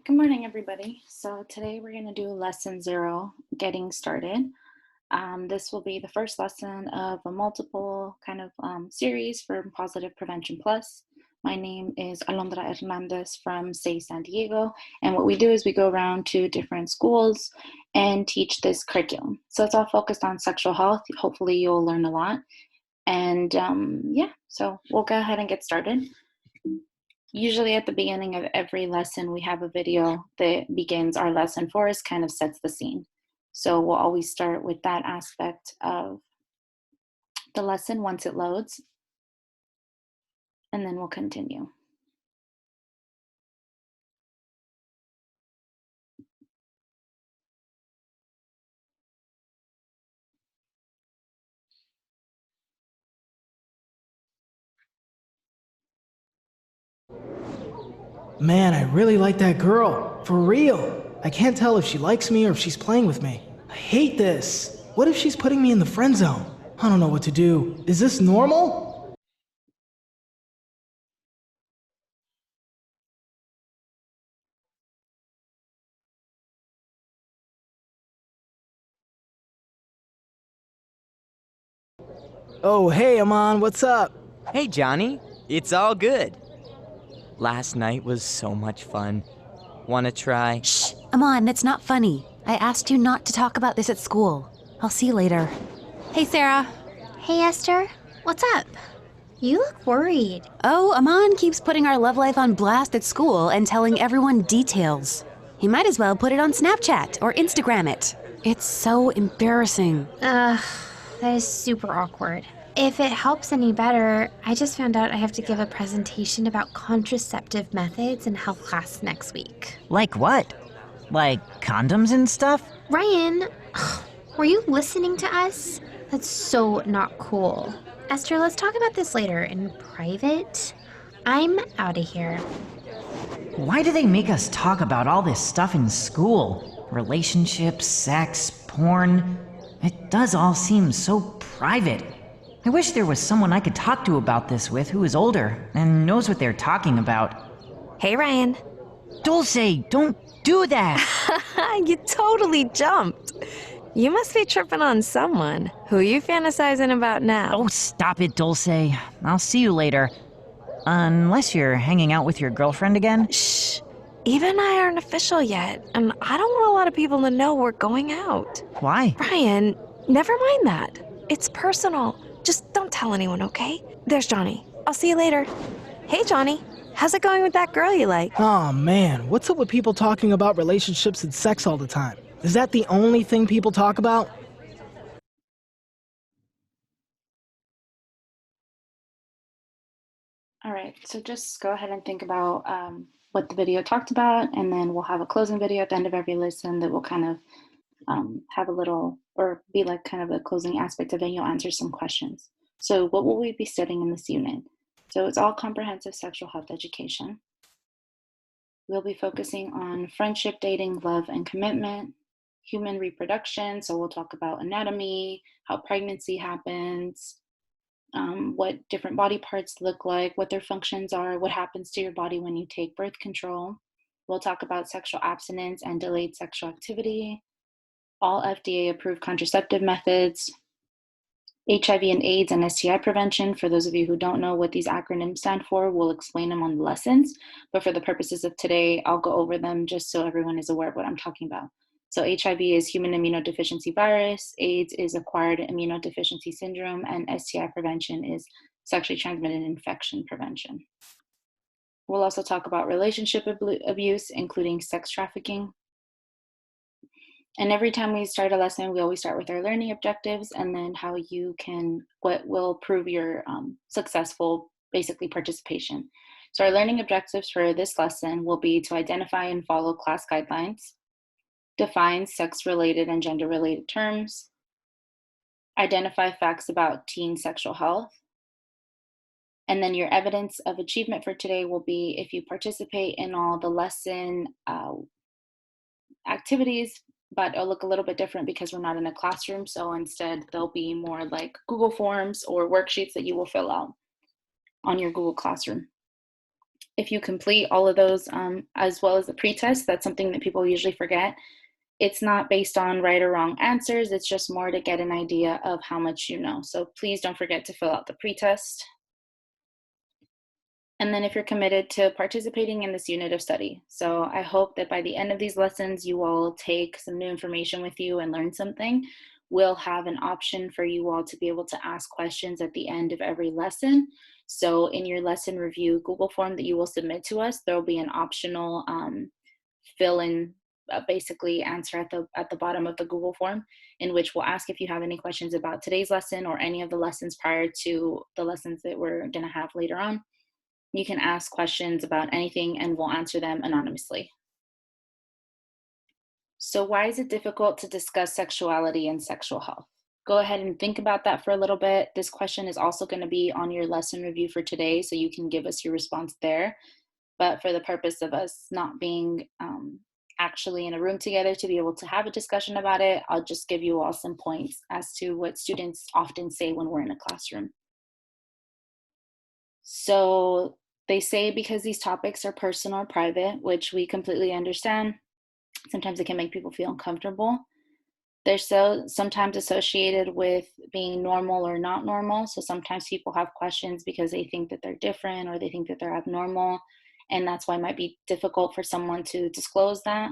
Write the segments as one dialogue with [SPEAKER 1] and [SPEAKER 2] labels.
[SPEAKER 1] Good morning, everybody. So today we're going to do lesson 0, getting started. This will be the first lesson of a multiple kind of series for Positive Prevention Plus. My name is Alondra Hernandez from SAY San Diego, and what we do is we go around to different schools and teach this curriculum. So it's all focused on sexual health. Hopefully you'll learn a lot. And yeah, so we'll go ahead and get started. Usually at the beginning of every lesson, we have a video that begins our lesson for us, kind of sets the scene. So we'll always start with that aspect of the lesson once it loads, and then we'll continue.
[SPEAKER 2] Man, I really like that girl. For real. I can't tell if she likes me or if she's playing with me. I hate this. What if she's putting me in the friend zone? I don't know what to do. Is this normal? Oh, hey, Aman, what's up?
[SPEAKER 3] Hey, Johnny. It's all good. Last night was so much fun. Wanna try?
[SPEAKER 4] Shh, Aman, that's not funny. I asked you not to talk about this at school. I'll see you later. Hey, Sarah.
[SPEAKER 5] Hey, Esther. What's up? You look worried.
[SPEAKER 4] Oh, Aman keeps putting our love life on blast at school and telling everyone details. He might as well put it on Snapchat or Instagram it. It's so embarrassing.
[SPEAKER 5] That is super awkward. If it helps any better, I just found out I have to give a presentation about contraceptive methods in health class next week.
[SPEAKER 6] Like what? Like condoms and stuff?
[SPEAKER 5] Ryan, were you listening to us? That's so not cool. Esther, let's talk about this later in private. I'm out of here.
[SPEAKER 6] Why do they make us talk about all this stuff in school? Relationships, sex, porn. It does all seem so private. I wish there was someone I could talk to about this with who is older and knows what they're talking about.
[SPEAKER 7] Hey, Ryan.
[SPEAKER 6] Dulce, don't do that!
[SPEAKER 7] You totally jumped. You must be tripping on someone. Who you fantasizing about now?
[SPEAKER 6] Oh, stop it, Dulce. I'll see you later. Unless you're hanging out with your girlfriend again?
[SPEAKER 7] Shh. Eva and I aren't official yet, and I don't want a lot of people to know we're going out.
[SPEAKER 6] Why?
[SPEAKER 7] Ryan, never mind that. It's personal. Just don't tell anyone, okay? There's Johnny. I'll see you later. Hey, Johnny. How's it going with that girl you like?
[SPEAKER 2] Oh man, what's up with people talking about relationships and sex all the time? Is that the only thing people talk about?
[SPEAKER 1] All right, so just go ahead and think about what the video talked about, and then we'll have a closing video at the end of every lesson that will kind of have a little, or be like kind of a closing aspect of it, and you'll answer some questions. So what will we be studying in this unit? So it's all comprehensive sexual health education. We'll be focusing on friendship, dating, love, and commitment, human reproduction. So we'll talk about anatomy, how pregnancy happens, what different body parts look like, what their functions are, what happens to your body when you take birth control. We'll talk about sexual abstinence and delayed sexual activity, all FDA-approved contraceptive methods, HIV and AIDS and STI prevention. For those of you who don't know what these acronyms stand for, we'll explain them on the lessons. But for the purposes of today, I'll go over them just so everyone is aware of what I'm talking about. So HIV is human immunodeficiency virus, AIDS is acquired immunodeficiency syndrome, and STI prevention is sexually transmitted infection prevention. We'll also talk about relationship abuse, including sex trafficking. And every time we start a lesson, we always start with our learning objectives and then how you can, what will prove your successful, basically, participation. So our learning objectives for this lesson will be to identify and follow class guidelines, define sex-related and gender-related terms, identify facts about teen sexual health, and then your evidence of achievement for today will be if you participate in all the lesson activities, but it'll look a little bit different because we're not in a classroom. So instead, there'll be more like Google Forms or worksheets that you will fill out on your Google Classroom. if you complete all of those, as well as the pretest, that's something that people usually forget. It's not based on right or wrong answers. It's just more to get an idea of how much you know. So please don't forget to fill out the pretest. And then if you're committed to participating in this unit of study. So I hope that by the end of these lessons, you will take some new information with you and learn something. We'll have an option for you all to be able to ask questions at the end of every lesson. So in your lesson review Google form that you will submit to us, there will be an optional fill in, basically answer at the bottom of the Google form, in which we'll ask if you have any questions about today's lesson or any of the lessons prior to the lessons that we're going to have later on. You can ask questions about anything and we'll answer them anonymously. So why is it difficult to discuss sexuality and sexual health? Go ahead and think about that for a little bit. This question is also going to be on your lesson review for today, so you can give us your response there. But for the purpose of us not being actually in a room together to be able to have a discussion about it, I'll just give you all some points as to what students often say when we're in a classroom. So they say because these topics are personal or private, which we completely understand, sometimes it can make people feel uncomfortable. They're sometimes associated with being normal or not normal. So sometimes people have questions because they think that they're different or they think that they're abnormal. And that's why it might be difficult for someone to disclose that.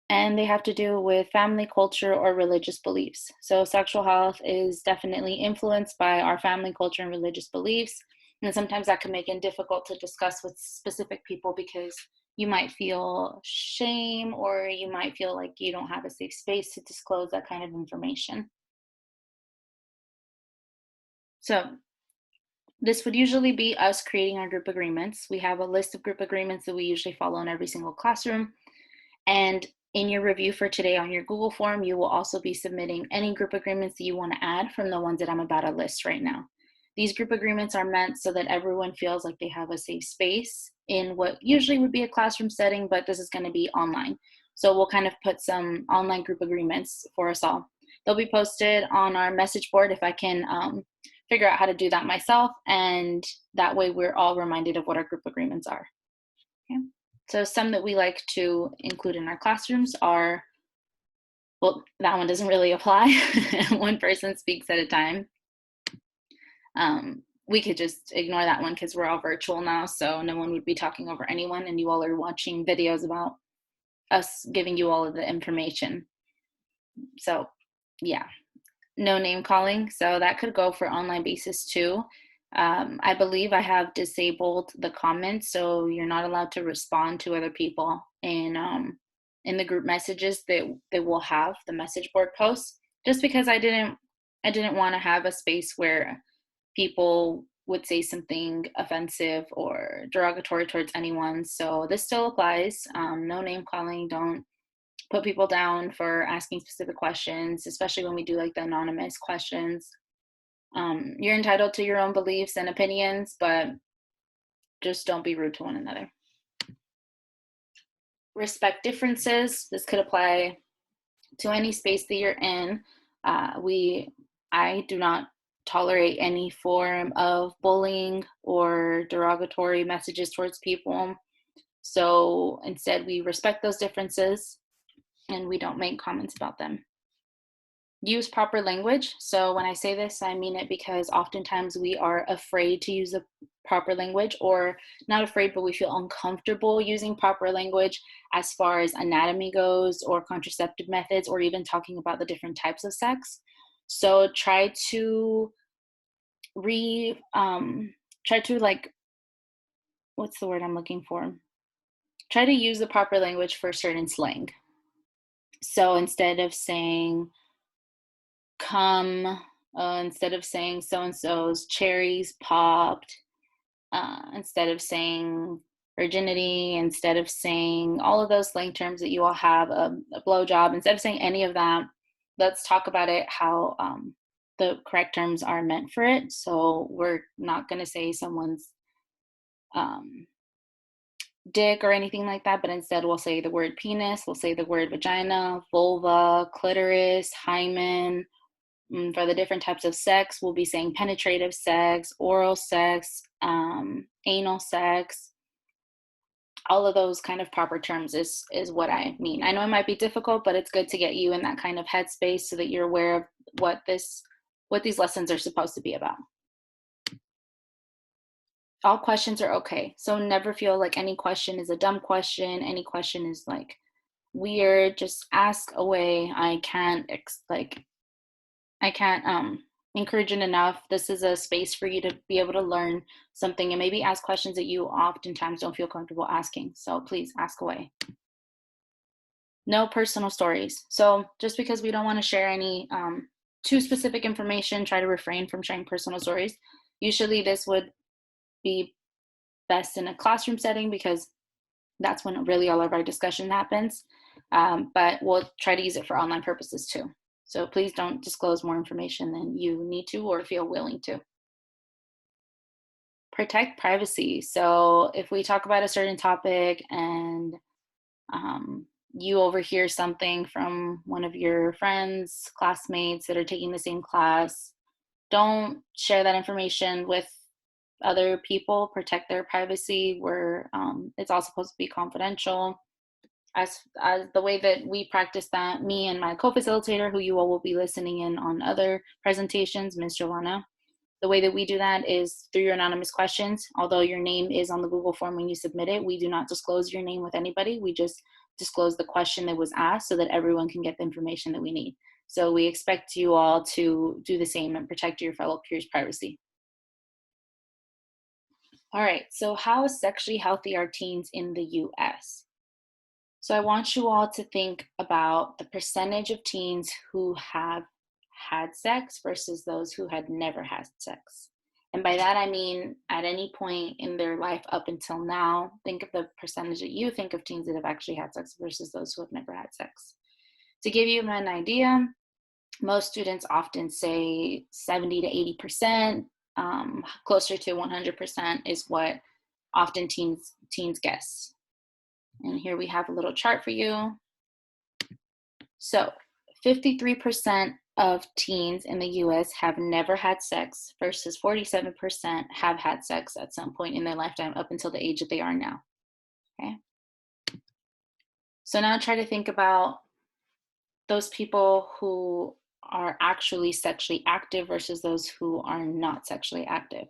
[SPEAKER 1] And they have to do with family, culture, or religious beliefs. So sexual health is definitely influenced by our family, culture, and religious beliefs. And sometimes that can make it difficult to discuss with specific people because you might feel shame or you might feel like you don't have a safe space to disclose that kind of information. So this would usually be us creating our group agreements. We have a list of group agreements that we usually follow in every single classroom. And in your review for today on your Google form, you will also be submitting any group agreements that you want to add from the ones that I'm about to list right now. These group agreements are meant so that everyone feels like they have a safe space in what usually would be a classroom setting, but this is going to be online. So we'll kind of put some online group agreements for us all. They'll be posted on our message board if I can figure out how to do that myself, and that way we're all reminded of what our group agreements are. Okay. So some that we like to include in our classrooms are, well, that one doesn't really apply. One person speaks at a time. We could just ignore that one because we're all virtual now, so no one would be talking over anyone, and you all are watching videos about us giving you all of the information. So yeah, no name calling. So that could go for online basis too. I believe I have disabled the comments, so you're not allowed to respond to other people in the group messages that will have the message board posts. Just because I didn't want to have a space where people would say something offensive or derogatory towards anyone. So this still applies. No name calling. Don't put people down for asking specific questions, especially when we do like the anonymous questions. You're entitled to your own beliefs and opinions, but just don't be rude to one another. Respect differences. This could apply to any space that you're in. I do not tolerate any form of bullying or derogatory messages towards people. So instead, we respect those differences and we don't make comments about them. Use proper language. So when I say this, I mean it because oftentimes we are afraid to use the proper language, or not afraid, but we feel uncomfortable using proper language as far as anatomy goes, or contraceptive methods, or even talking about the different types of sex. So try to like, what's the word I'm looking for? Try to use the proper language for certain slang. So instead of saying come, instead of saying so-and-so's cherries popped, instead of saying virginity, instead of saying all of those slang terms that you all have, a blowjob, instead of saying any of that, let's talk about it how the correct terms are meant for it. So we're not going to say someone's dick or anything like that, but instead we'll say the word penis, we'll say the word vagina, vulva, clitoris, hymen. For the different types of sex, we'll be saying penetrative sex, oral sex, anal sex, all of those kind of proper terms is what I mean. I know it might be difficult, but it's good to get you in that kind of headspace so that you're aware of what these lessons are supposed to be about. All questions are okay. So never feel like any question is a dumb question, any question is like weird. Just ask away. I can't encourage it enough. This is a space for you to be able to learn something and maybe ask questions that you oftentimes don't feel comfortable asking. So please ask away. No personal stories. So just because we don't want to share any too specific information, try to refrain from sharing personal stories. Usually this would be best in a classroom setting because that's when really all of our discussion happens. But we'll try to use it for online purposes too. So please don't disclose more information than you need to or feel willing to. Protect privacy. So if we talk about a certain topic and you overhear something from one of your friends, classmates that are taking the same class, don't share that information with other people. Protect their privacy. It's all supposed to be confidential. As the way that we practice that, me and my co-facilitator, who you all will be listening in on other presentations, Ms. Giovanna, the way that we do that is through your anonymous questions. Although your name is on the Google form when you submit it, we do not disclose your name with anybody. We just disclose the question that was asked so that everyone can get the information that we need. So we expect you all to do the same and protect your fellow peers' privacy. All right, so how sexually healthy are teens in the US? So I want you all to think about the percentage of teens who have had sex versus those who had never had sex. And by that, I mean at any point in their life up until now, think of the percentage that you think of teens that have actually had sex versus those who have never had sex. To give you an idea, most students often say 70 to 80%, closer to 100% is what often teens guess. And here we have a little chart for you. So 53% of teens in the US have never had sex versus 47% have had sex at some point in their lifetime up until the age that they are now. Okay. So now try to think about those people who are actually sexually active versus those who are not sexually active.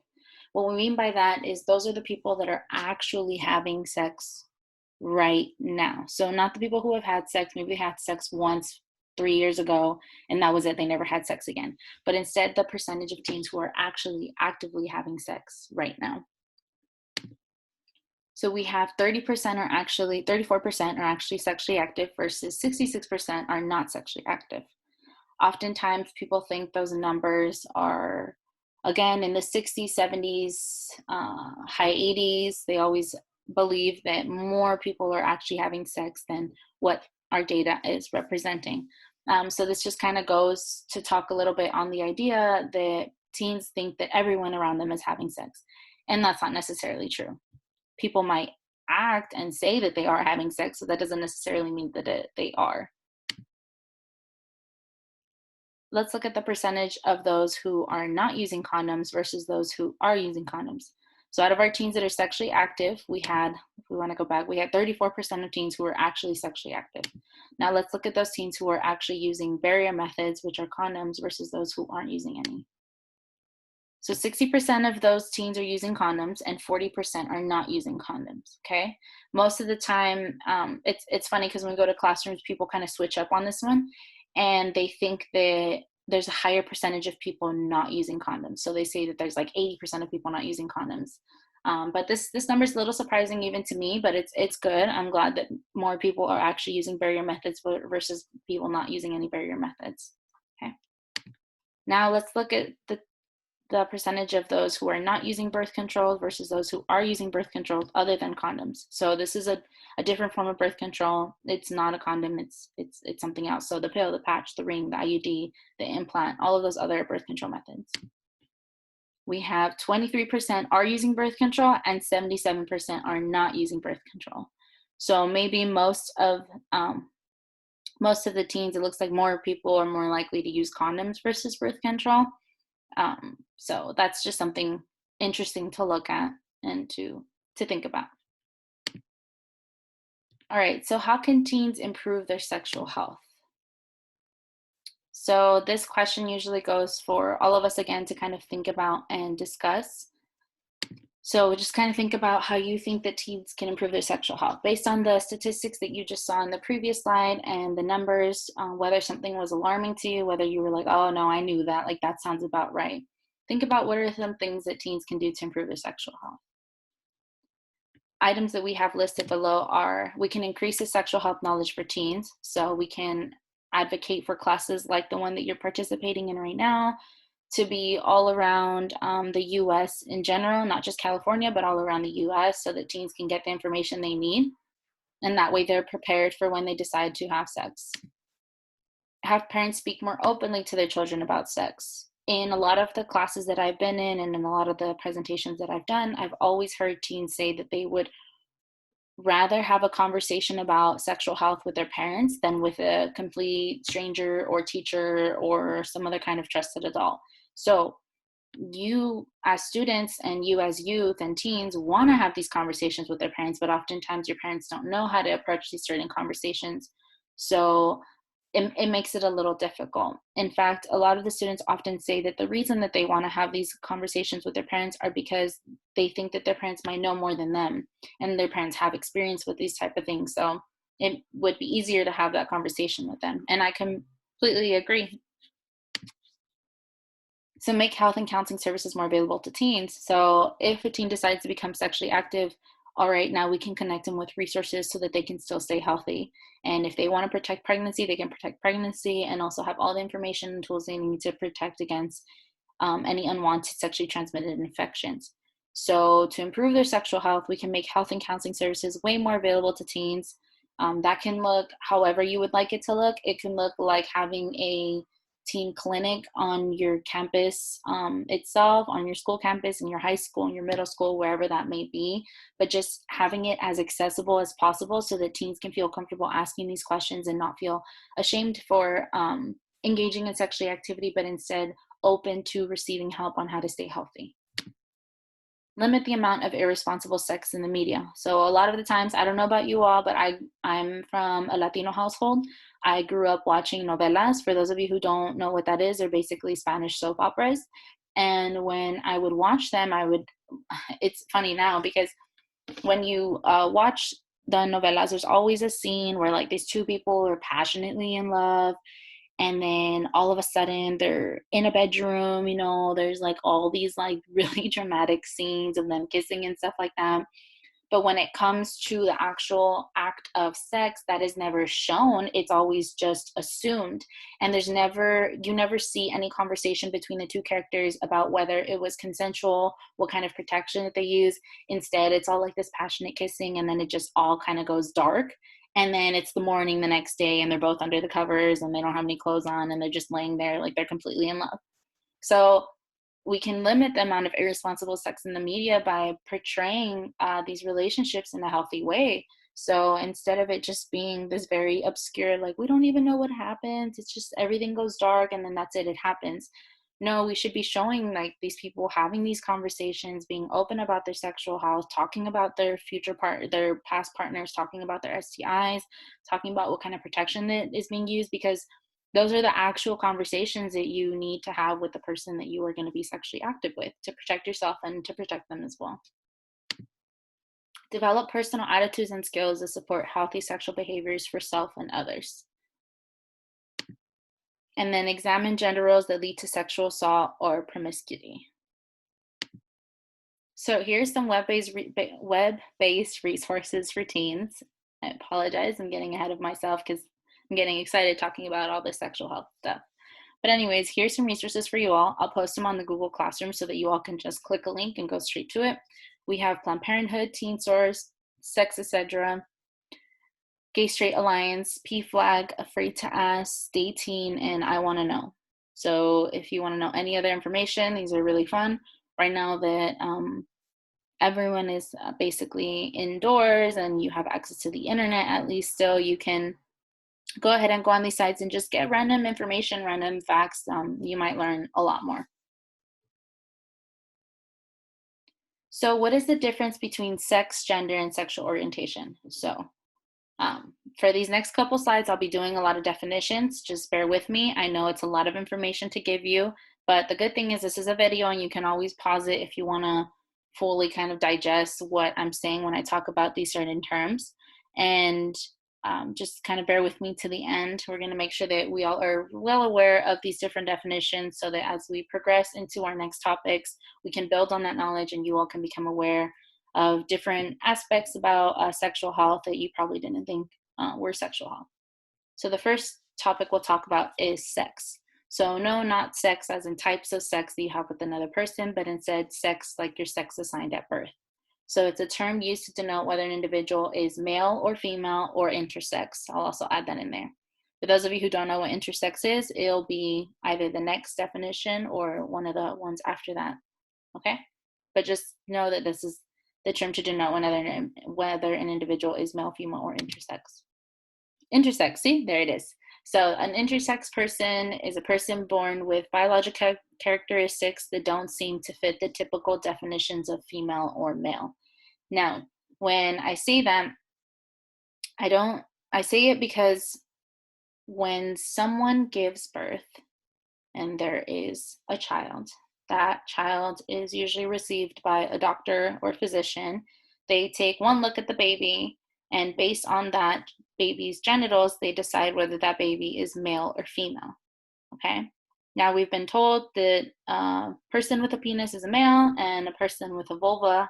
[SPEAKER 1] What we mean by that is those are the people that are actually having sex right now. So not the people who have had sex, maybe had sex once 3 years ago and that was it, they never had sex again. But instead the percentage of teens who are actually actively having sex right now. So we have 34% are actually sexually active versus 66% are not sexually active. Oftentimes people think those numbers are, again, in the 60s, 70s, high 80s. They always believe that more people are actually having sex than what our data is representing. So this just kind of goes to talk a little bit on the idea that teens think that everyone around them is having sex. And that's not necessarily true. People might act and say that they are having sex, so that doesn't necessarily mean that they are. Let's look at the percentage of those who are not using condoms versus those who are using condoms. So out of our teens that are sexually active, we had 34% of teens who were actually sexually active. Now let's look at those teens who are actually using barrier methods, which are condoms, versus those who aren't using any. So 60% of those teens are using condoms and 40% are not using condoms, okay? Most of the time, it's funny because when we go to classrooms, people kind of switch up on this one and they think that there's a higher percentage of people not using condoms. So they say that there's like 80% of people not using condoms. But this number is a little surprising even to me, but it's good. I'm glad that more people are actually using barrier methods versus people not using any barrier methods, okay? Now let's look at the percentage of those who are not using birth control versus those who are using birth control other than condoms. So this is a different form of birth control. It's not a condom, it's something else. So the pill, the patch, the ring, the IUD, the implant, all of those other birth control methods. We have 23% are using birth control and 77% are not using birth control. So maybe most of the teens, it looks like more people are more likely to use condoms versus birth control. So that's just something interesting to look at and to think about. All right, so how can teens improve their sexual health? So this question usually goes for all of us again to kind of think about and discuss. So just kind of think about how you think that teens can improve their sexual health based on the statistics that you just saw in the previous slide and the numbers, whether something was alarming to you, whether you were like, oh no, I knew that, like that sounds about right. Think about what are some things that teens can do to improve their sexual health. Items that we have listed below are we can increase the sexual health knowledge for teens. So we can advocate for classes like the one that you're participating in right now to be all around the US in general, not just California, but all around the US so that teens can get the information they need. And that way they're prepared for when they decide to have sex. Have parents speak more openly to their children about sex. In a lot of the classes that I've been in and in a lot of the presentations that I've done, I've always heard teens say that they would rather have a conversation about sexual health with their parents than with a complete stranger or teacher or some other kind of trusted adult. So you as students and you as youth and teens want to have these conversations with their parents, but oftentimes your parents don't know how to approach these certain conversations. So it makes it a little difficult. In fact, a lot of the students often say that the reason that they want to have these conversations with their parents are because they think that their parents might know more than them and their parents have experience with these type of things. So it would be easier to have that conversation with them. And I completely agree. So make health and counseling services more available to teens. So if a teen decides to become sexually active, all right, now we can connect them with resources so that they can still stay healthy. And if they want to protect pregnancy, they can protect pregnancy and also have all the information and tools they need to protect against any unwanted sexually transmitted infections. So to improve their sexual health, we can make health and counseling services way more available to teens. That can look however you would like it to look. It can look like having a teen clinic on your campus itself, on your school campus, in your high school, in your middle school, wherever that may be, but just having it as accessible as possible so that teens can feel comfortable asking these questions and not feel ashamed for engaging in sexual activity, but instead open to receiving help on how to stay healthy. Limit the amount of irresponsible sex in the media. So a lot of the times, I don't know about you all, but I'm from a Latino household. I grew up watching novelas. For those of you who don't know what that is, they're basically Spanish soap operas. And when I would watch them, it's funny now because when you watch the novelas, there's always a scene where like these two people are passionately in love, and then all of a sudden they're in a bedroom, there's like all these like really dramatic scenes of them kissing and stuff like that. But when it comes to the actual act of sex, that is never shown. It's always just assumed. And you never see any conversation between the two characters about whether it was consensual, what kind of protection that they use. Instead, it's all like this passionate kissing, and then it just all kind of goes dark. And then it's the morning the next day, and they're both under the covers, and they don't have any clothes on, and they're just laying there like they're completely in love. So we can limit the amount of irresponsible sex in the media by portraying these relationships in a healthy way. So instead of it just being this very obscure, like we don't even know what happens, it's just everything goes dark and then that's it, it happens. No, we should be showing like these people having these conversations, being open about their sexual health, talking about their their past partners, talking about their STIs, talking about what kind of protection that is being used, because those are the actual conversations that you need to have with the person that you are going to be sexually active with to protect yourself and to protect them as well. Develop personal attitudes and skills that support healthy sexual behaviors for self and others. And then examine gender roles that lead to sexual assault or promiscuity. So here's some web-based resources for teens. I apologize, I'm getting ahead of myself because I'm getting excited talking about all this sexual health stuff. But anyways, here's some resources for you all. I'll post them on the Google Classroom so that you all can just click a link and go straight to it. We have Planned Parenthood, Teen Source, Sex Etc., Gay Straight Alliance, PFLAG, Afraid to Ask, Stay Teen, and I Want to Know. So if you want to know any other information, these are really fun. Right now that everyone is basically indoors and you have access to the internet, at least still, you can go ahead and go on these sites and just get random information, random facts. You might learn a lot more. So, what is the difference between sex, gender, and sexual orientation? So, for these next couple slides, I'll be doing a lot of definitions. Just bear with me. I know it's a lot of information to give you, but the good thing is this is a video and you can always pause it if you want to fully kind of digest what I'm saying when I talk about these certain terms. And just kind of bear with me to the end. We're going to make sure that we all are well aware of these different definitions so that as we progress into our next topics, we can build on that knowledge and you all can become aware of different aspects about sexual health that you probably didn't think were sexual health. So the first topic we'll talk about is sex. So no, not sex as in types of sex that you have with another person, but instead sex like your sex assigned at birth. So it's a term used to denote whether an individual is male or female or intersex. I'll also add that in there. For those of you who don't know what intersex is, it'll be either the next definition or one of the ones after that. Okay? But just know that this is the term to denote whether an individual is male, female, or intersex. Intersex, see, there it is. So an intersex person is a person born with biological characteristics that don't seem to fit the typical definitions of female or male. Now, when I say that, I say it because when someone gives birth and there is a child, that child is usually received by a doctor or physician. They take one look at the baby, and based on that baby's genitals, they decide whether that baby is male or female. Okay? Now, we've been told that a person with a penis is a male, and a person with a vulva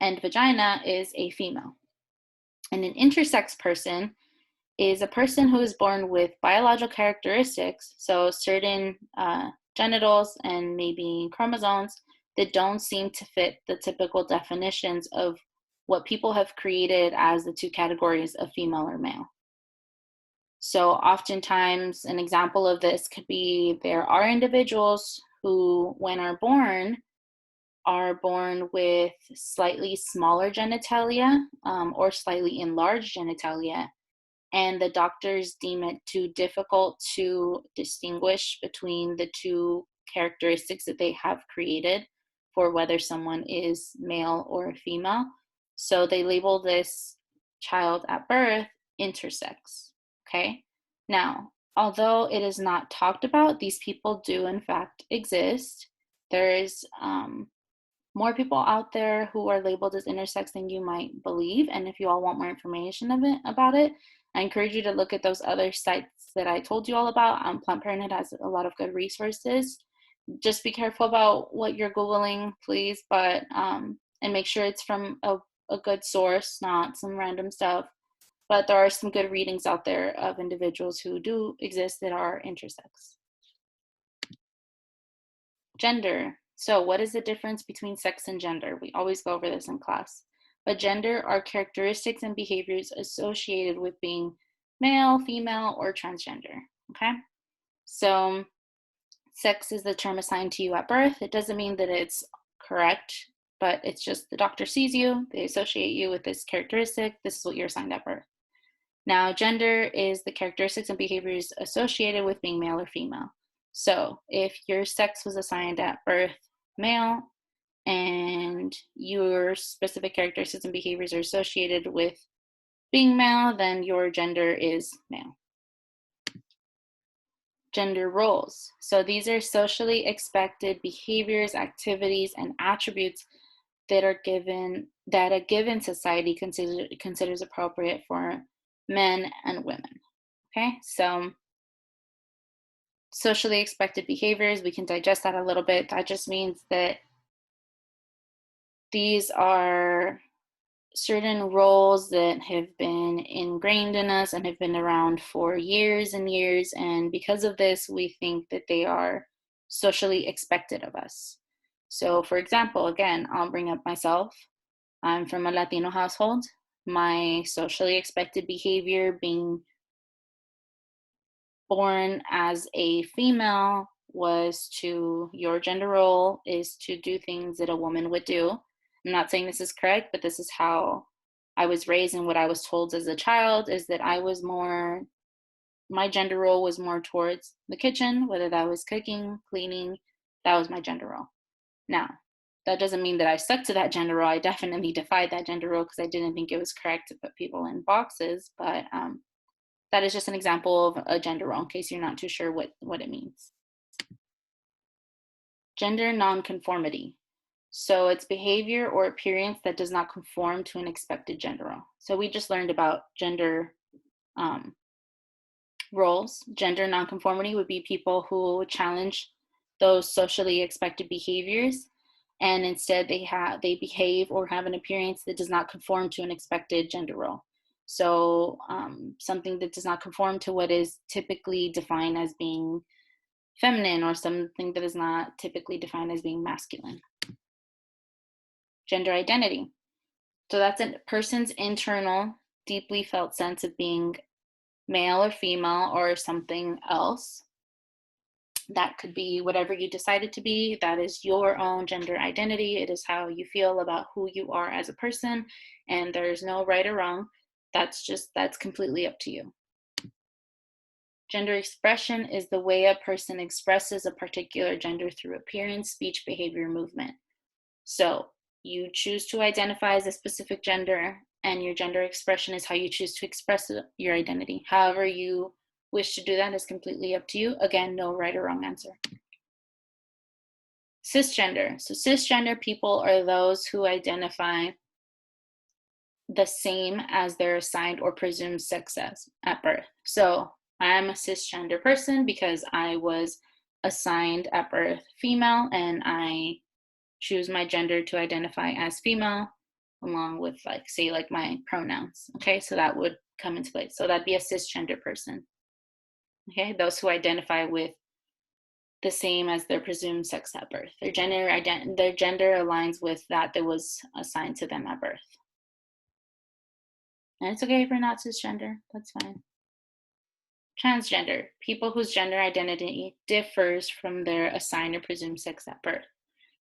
[SPEAKER 1] and vagina is a female. And an intersex person is a person who is born with biological characteristics, so certain genitals and maybe chromosomes that don't seem to fit the typical definitions of what people have created as the two categories of female or male. So oftentimes an example of this could be there are individuals who, when are born with slightly smaller genitalia or slightly enlarged genitalia, and the doctors deem it too difficult to distinguish between the two characteristics that they have created for whether someone is male or female. So they label this child at birth intersex, okay? Now, although it is not talked about, these people do in fact exist. There is more people out there who are labeled as intersex than you might believe. And if you all want more information about it, I encourage you to look at those other sites that I told you all about. Planned Parenthood has a lot of good resources. Just be careful about what you're Googling, please, but and make sure it's from a good source, not some random stuff. But there are some good readings out there of individuals who do exist that are intersex. Gender. So what is the difference between sex and gender? We always go over this in class. But gender are characteristics and behaviors associated with being male, female, or transgender, okay? So sex is the term assigned to you at birth. It doesn't mean that it's correct, but it's just the doctor sees you, they associate you with this characteristic, this is what you're assigned at birth. Now, gender is the characteristics and behaviors associated with being male or female. So if your sex was assigned at birth male and your specific characteristics and behaviors are associated with being male, then your gender is male. Gender roles. So these are socially expected behaviors, activities, and attributes that a given society considers appropriate for men and women. Okay, so socially expected behaviors, we can digest that a little bit. That just means that these are certain roles that have been ingrained in us and have been around for years and years, and because of this, we think that they are socially expected of us. So, for example, again, I'll bring up myself. I'm from a Latino household. My socially expected behavior, being born as a female, was your gender role is to do things that a woman would do. I'm not saying this is correct, but this is how I was raised, and what I was told as a child is that my gender role was more towards the kitchen, whether that was cooking, cleaning, that was my gender role. Now, that doesn't mean that I stuck to that gender role. I definitely defied that gender role because I didn't think it was correct to put people in boxes. But that is just an example of a gender role in case you're not too sure what it means. Gender nonconformity. So it's behavior or appearance that does not conform to an expected gender role. So we just learned about gender roles. Gender nonconformity would be people who challenge those socially expected behaviors, and instead they behave or have an appearance that does not conform to an expected gender role. So something that does not conform to what is typically defined as being feminine, or something that is not typically defined as being masculine. Gender identity. So that's a person's internal, deeply felt sense of being male or female or something else. That could be whatever you decided to be. That is your own gender identity. It is how you feel about who you are as a person, and there's no right or wrong. That's completely up to you. Gender expression is the way a person expresses a particular gender through appearance, speech, behavior, movement. So you choose to identify as a specific gender, and your gender expression is how you choose to express your identity. However you wish to do that is completely up to you. Again, no right or wrong answer. Cisgender. So cisgender people are those who identify the same as their assigned or presumed sex as at birth. So I'm a cisgender person because I was assigned at birth female, and I choose my gender to identify as female, along with say my pronouns. Okay, so that would come into place. So that'd be a cisgender person. Okay, those who identify with the same as their presumed sex at birth. Their gender aligns with that was assigned to them at birth. And it's okay if you're not cisgender, that's fine. Transgender, people whose gender identity differs from their assigned or presumed sex at birth.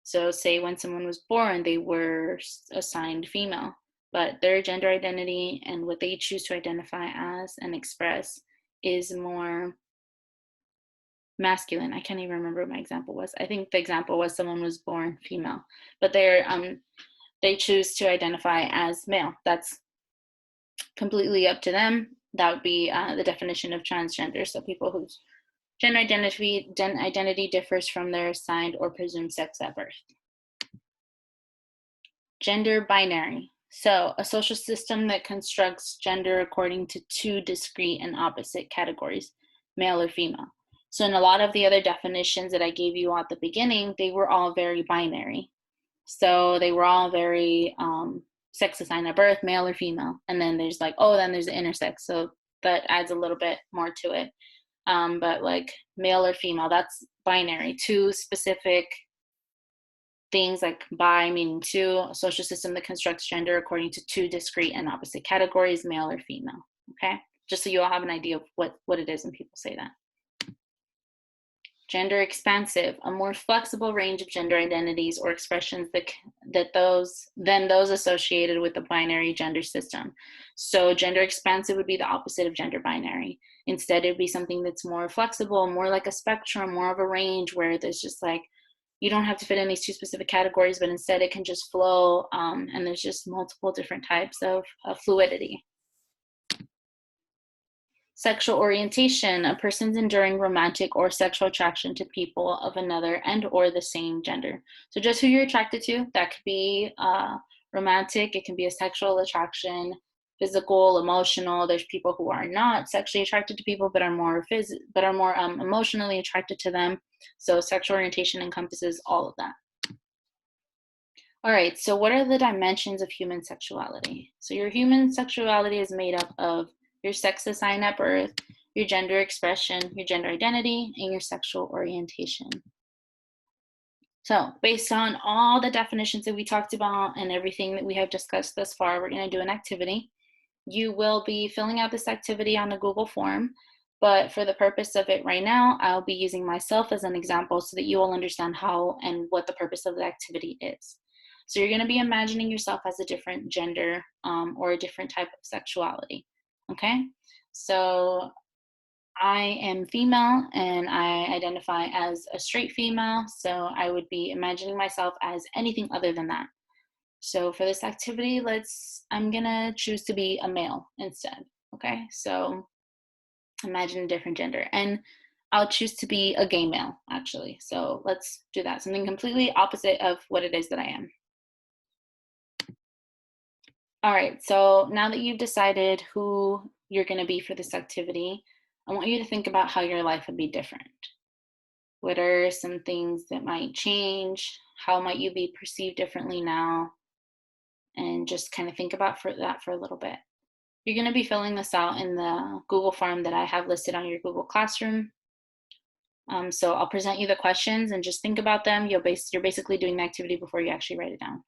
[SPEAKER 1] So say when someone was born, they were assigned female, but their gender identity and what they choose to identify as and express is more masculine. I can't even remember what my example was. I think the example was someone was born female, but they choose to identify as male. That's completely up to them. That would be the definition of transgender. So people whose gender identity differs from their assigned or presumed sex at birth. Gender binary. So a social system that constructs gender according to two discrete and opposite categories, male or female. So in a lot of the other definitions that I gave you at the beginning, they were all very binary. So they were all very sex assigned at birth, male or female. And then there's then there's the intersex. So that adds a little bit more to it. But male or female, that's binary. Two specific things, like bi meaning two, a social system that constructs gender according to two discrete and opposite categories, male or female. Okay, just so you all have an idea of what it is when people say that. Gender expansive, a more flexible range of gender identities or expressions than those associated with the binary gender system. So gender expansive would be the opposite of gender binary. Instead, it would be something that's more flexible, more like a spectrum, more of a range, where there's just you don't have to fit in these two specific categories, but instead it can just flow, and there's just multiple different types of fluidity. Sexual orientation, a person's enduring romantic or sexual attraction to people of another and or the same gender. So just who you're attracted to. That could be romantic, it can be a sexual attraction, physical, emotional. There's people who are not sexually attracted to people but are more emotionally attracted to them. So sexual orientation encompasses all of that. All right, so what are the dimensions of human sexuality? So your human sexuality is made up of your sex assigned at birth, your gender expression, your gender identity, and your sexual orientation. So based on all the definitions that we talked about and everything that we have discussed thus far, we're going to do an activity. You will be filling out this activity on a Google form, but for the purpose of it right now, I'll be using myself as an example so that you all understand how and what the purpose of the activity is. So you're going to be imagining yourself as a different gender or a different type of sexuality. Okay, so I am female and I identify as a straight female, so I would be imagining myself as anything other than that. So for this activity, I'm gonna choose to be a male instead. Okay, so imagine a different gender. And I'll choose to be a gay male, actually. So let's do that. Something completely opposite of what it is that I am. All right, so now that you've decided who you're going to be for this activity, I want you to think about how your life would be different. What are some things that might change? How might you be perceived differently now? And just kind of think about that for a little bit. You're going to be filling this out in the Google form that I have listed on your Google Classroom. So I'll present you the questions and just think about them. You're basically doing the activity before you actually write it down.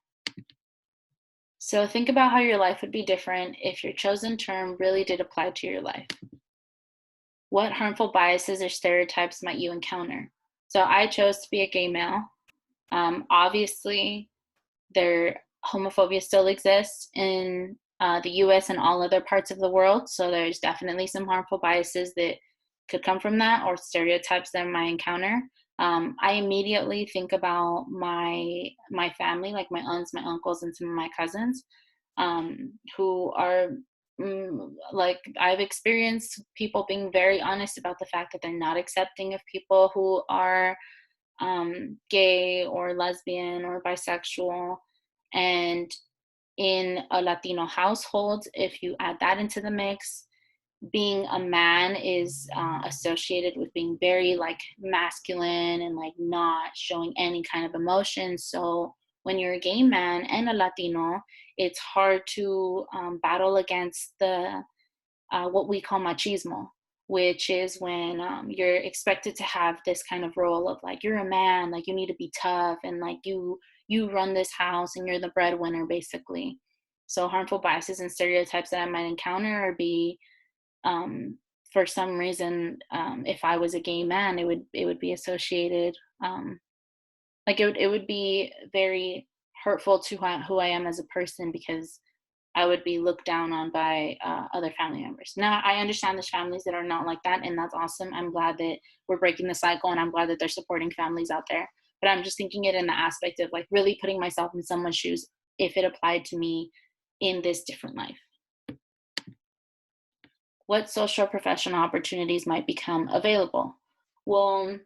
[SPEAKER 1] So think about how your life would be different if your chosen term really did apply to your life. What harmful biases or stereotypes might you encounter? So I chose to be a gay male. Obviously, homophobia still exists in the US and all other parts of the world. So there's definitely some harmful biases that could come from that or stereotypes that I might encounter. I immediately think about my family, like my aunts, my uncles, and some of my cousins, who are like I've experienced people being very honest about the fact that they're not accepting of people who are gay or lesbian or bisexual. And in a Latino household, if you add that into the mix, being a man is associated with being very like masculine and like not showing any kind of emotion. So when you're a gay man and a Latino, it's hard to battle against the what we call machismo, which is when you're expected to have this kind of role of like you're a man, like you need to be tough, and like you run this house and you're the breadwinner, basically. So harmful biases and stereotypes that I might encounter or be for some reason, if I was a gay man, it would be associated like it would be very hurtful to who I am as a person because I would be looked down on by other family members. Now, I understand there's families that are not like that, and that's awesome. I'm glad that we're breaking the cycle, and I'm glad that they're supporting families out there. But I'm just thinking it in the aspect of like really putting myself in someone's shoes if it applied to me in this different life. What social professional opportunities might become available? Well,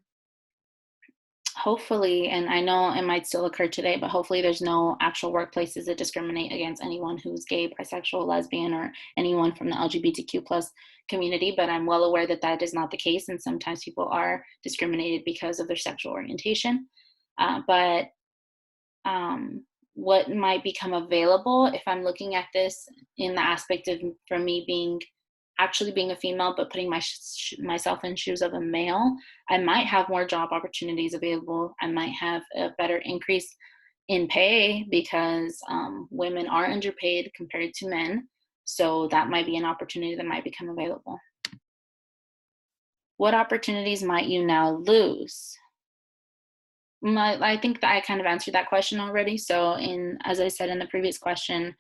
[SPEAKER 1] hopefully, and I know it might still occur today, but hopefully there's no actual workplaces that discriminate against anyone who's gay, bisexual, lesbian, or anyone from the LGBTQ plus community. But I'm well aware that that is not the case, and sometimes people are discriminated because of their sexual orientation. But what might become available if I'm looking at this in the aspect of for me being actually being a female but putting myself in shoes of a male, I might have more job opportunities available. I might have a better increase in pay because women are underpaid compared to men, so that might be an opportunity that might become available. What opportunities might you now lose? I think that I kind of answered that question already. So, as I said in the previous question,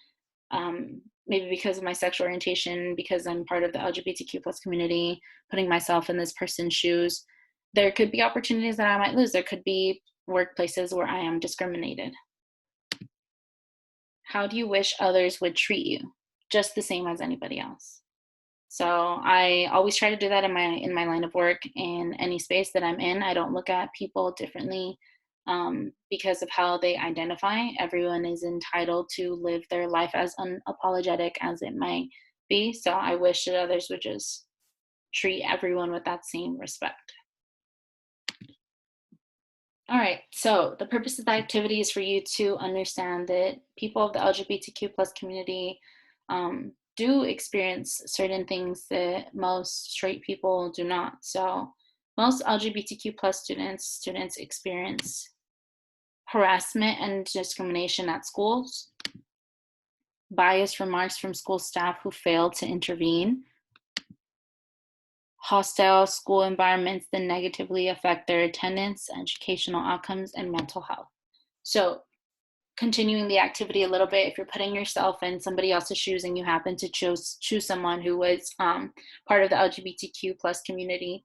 [SPEAKER 1] maybe because of my sexual orientation, because I'm part of the LGBTQ plus community, putting myself in this person's shoes, there could be opportunities that I might lose. There could be workplaces where I am discriminated. How do you wish others would treat you? Just the same as anybody else. So I always try to do that in my line of work. In any space that I'm in, I don't look at people differently because of how they identify. Everyone is entitled to live their life as unapologetic as it might be. So I wish that others would just treat everyone with that same respect. All right, so the purpose of the activity is for you to understand that people of the LGBTQ plus community do experience certain things that most straight people do not. So most LGBTQ plus students experience harassment and discrimination at schools, biased remarks from school staff who fail to intervene, hostile school environments that negatively affect their attendance, educational outcomes, and mental health. So continuing the activity a little bit, if you're putting yourself in somebody else's shoes and you happen to choose someone who was part of the LGBTQ plus community,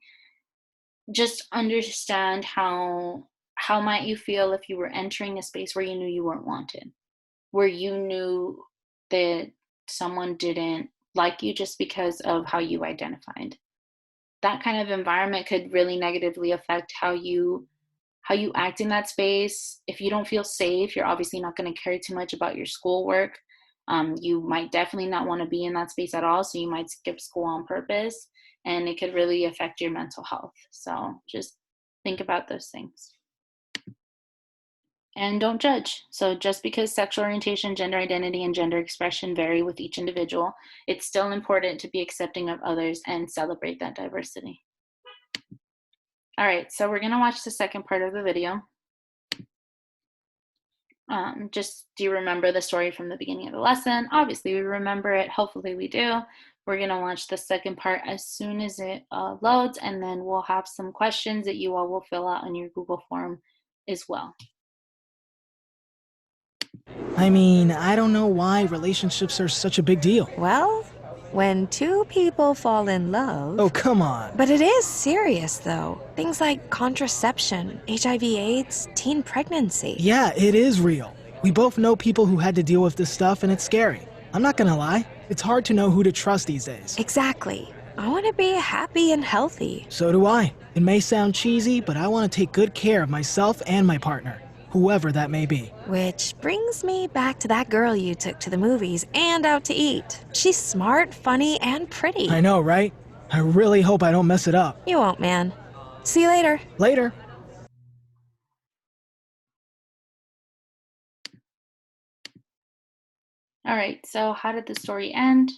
[SPEAKER 1] just understand how might you feel if you were entering a space where you knew you weren't wanted, where you knew that someone didn't like you just because of how you identified. That kind of environment could really negatively affect how you act in that space. If you don't feel safe, you're obviously not going to care too much about your schoolwork. You might definitely not want to be in that space at all, so you might skip school on purpose, and it could really affect your mental health. So just think about those things. And don't judge. So just because sexual orientation, gender identity, and gender expression vary with each individual, it's still important to be accepting of others and celebrate that diversity. All right, so we're gonna watch the second part of the video. Just do you remember the story from the beginning of the lesson? Obviously we remember it, hopefully we do. We're gonna watch the second part as soon as it loads, and then we'll have some questions that you all will fill out in your Google form as well.
[SPEAKER 2] I mean, I don't know why relationships are such a big deal.
[SPEAKER 7] Well, when two people fall in love.
[SPEAKER 2] Oh, come on.
[SPEAKER 7] But it is serious, though. Things like contraception, HIV/AIDS, teen pregnancy.
[SPEAKER 2] Yeah, it is real. We both know people who had to deal with this stuff, and it's scary. I'm not gonna lie, it's hard to know who to trust these days.
[SPEAKER 7] Exactly. I want to be happy and healthy.
[SPEAKER 2] So do I. It may sound cheesy, but I want to take good care of myself and my partner, whoever that may be.
[SPEAKER 7] Which brings me back to that girl you took to the movies and out to eat. She's smart, funny, and pretty.
[SPEAKER 2] I know, right? I really hope I don't mess it up.
[SPEAKER 7] You won't, man. See you later.
[SPEAKER 2] Later.
[SPEAKER 1] All right, so how did the story end?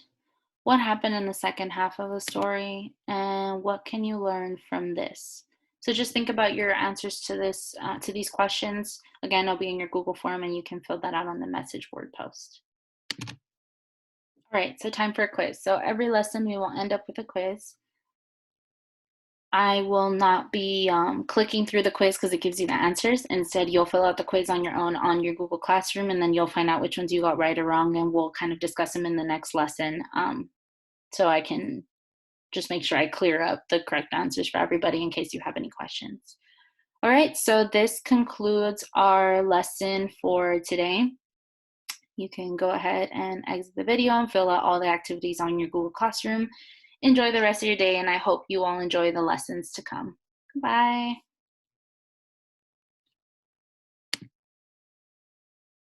[SPEAKER 1] What happened in the second half of the story? And what can you learn from this? So just think about your answers to to these questions. Again, it'll be in your Google form and you can fill that out on the message board post. All right, so time for a quiz. So every lesson we will end up with a quiz. I will not be clicking through the quiz because it gives you the answers. Instead, you'll fill out the quiz on your own on your Google Classroom, and then you'll find out which ones you got right or wrong, and we'll kind of discuss them in the next lesson, so I can just make sure I clear up the correct answers for everybody in case you have any questions. All right, so this concludes our lesson for today. You can go ahead and exit the video and fill out all the activities on your Google Classroom. Enjoy the rest of your day, and I hope you all enjoy the lessons to come. Goodbye.